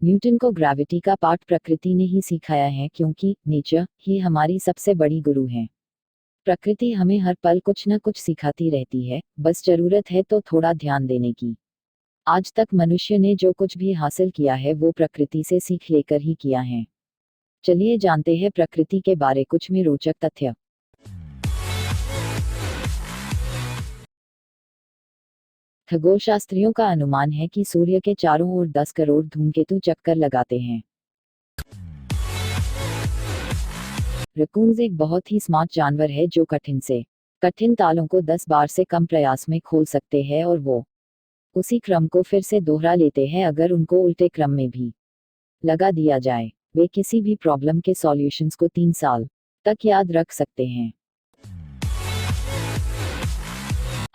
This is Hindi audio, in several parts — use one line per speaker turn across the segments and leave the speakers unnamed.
न्यूटन को ग्रेविटी का पाठ प्रकृति ने ही सिखाया है, क्योंकि नेचर ही हमारी सबसे बड़ी गुरु है। प्रकृति हमें हर पल कुछ न कुछ सिखाती रहती है, बस जरूरत है तो थोड़ा ध्यान देने की। आज तक मनुष्य ने जो कुछ भी हासिल किया है वो प्रकृति से सीख लेकर ही किया है। चलिए जानते हैं प्रकृति के बारे कुछ में रोचक तथ्य। खगोलशास्त्रियों का अनुमान है कि सूर्य के चारों ओर 10 करोड़ धूमकेतु चक्कर लगाते हैं। रकून्स एक बहुत ही स्मार्ट जानवर है जो कठिन से कठिन तालों को 10 बार से कम प्रयास में खोल सकते हैं और वो उसी क्रम को फिर से दोहरा लेते हैं अगर उनको उल्टे क्रम में भी लगा दिया जाए। वे किसी भी प्रॉब्लम के सॉल्यूशंस को 3 साल तक याद रख सकते हैं।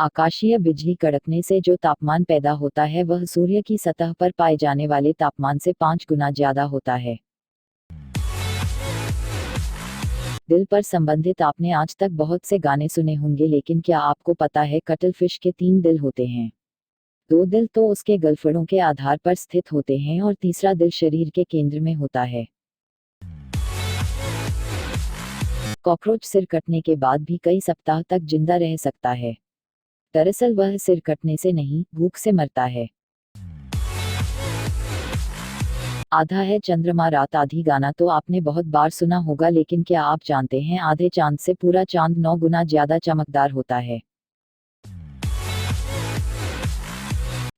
आकाशीय बिजली कड़कने से जो तापमान पैदा होता है वह सूर्य की सतह पर पाए जाने वाले तापमान से 5 गुना ज्यादा होता है। दिल पर संबंधित आपने आज तक बहुत से गाने सुने होंगे, लेकिन क्या आपको पता है कटल फिश के 3 दिल होते हैं। 2 दिल तो उसके गलफड़ों के आधार पर स्थित होते हैं और तीसरा दिल शरीर के केंद्र में होता है। कॉकरोच सिर कटने के बाद भी कई सप्ताह तक जिंदा रह सकता है। दरअसल वह सिर कटने से नहीं, भूख से मरता है। आधा है चंद्रमा रात आधी गाना तो आपने बहुत बार सुना होगा, लेकिन क्या आप जानते हैं आधे चांद से पूरा चांद 9 गुना ज्यादा चमकदार होता है।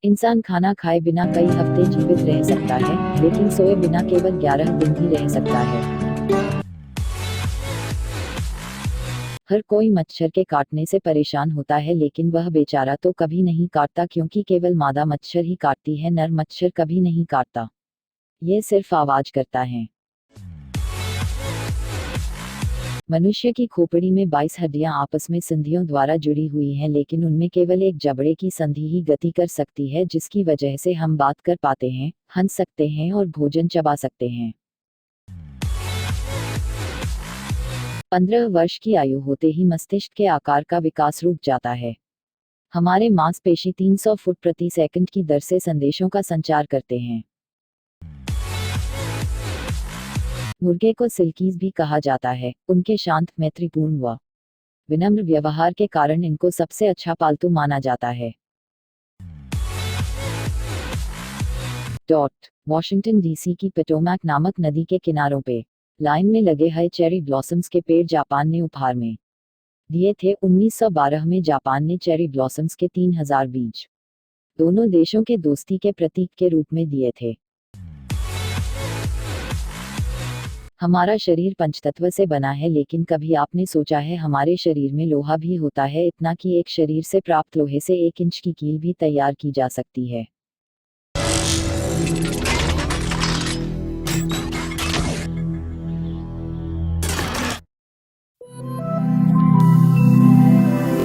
इंसान खाना खाए बिना कई हफ्ते जीवित रह सकता है, लेकिन सोए बिना केवल 11 दिन ही रह सकता है। हर कोई मच्छर के काटने से परेशान होता है, लेकिन वह बेचारा तो कभी नहीं काटता, क्योंकि केवल मादा मच्छर ही काटती है, नर मच्छर कभी नहीं काटता। ये सिर्फ आवाज करता है। मनुष्य की खोपड़ी में 22 हड्डियां आपस में संधियों द्वारा जुड़ी हुई हैं, लेकिन उनमें केवल एक जबड़े की संधि ही गति कर सकती है, जिसकी वजह से हम बात कर पाते हैं, हंस सकते हैं और भोजन चबा सकते हैं। 15 वर्ष की आयु होते ही मस्तिष्क के आकार का विकास रुक जाता है। हमारे मांसपेशी 300 फुट प्रति सेकंड की दर से संदेशों का संचार करते हैं। मुर्गे को सिल्कीज भी कहा जाता है। उनके शांत, मैत्रीपूर्ण व विनम्र व्यवहार के कारण इनको सबसे अच्छा पालतू माना जाता है। वॉशिंगटन डीसी की पोटोमैक नामक नदी के किनारों पे लाइन में लगे हैं चेरी ब्लॉसम्स के पेड़ जापान ने उपहार में दिए थे। 1912 में जापान ने चेरी ब्लॉसम्स के 3000 बीज दोनों देशों के दोस्ती के प्रतीक के रूप में दिए थे। हमारा शरीर पंचतत्व से बना है, लेकिन कभी आपने सोचा है हमारे शरीर में लोहा भी होता है, इतना कि एक शरीर से प्राप्त लोहे से 1 इंच की कील भी तैयार की जा सकती है।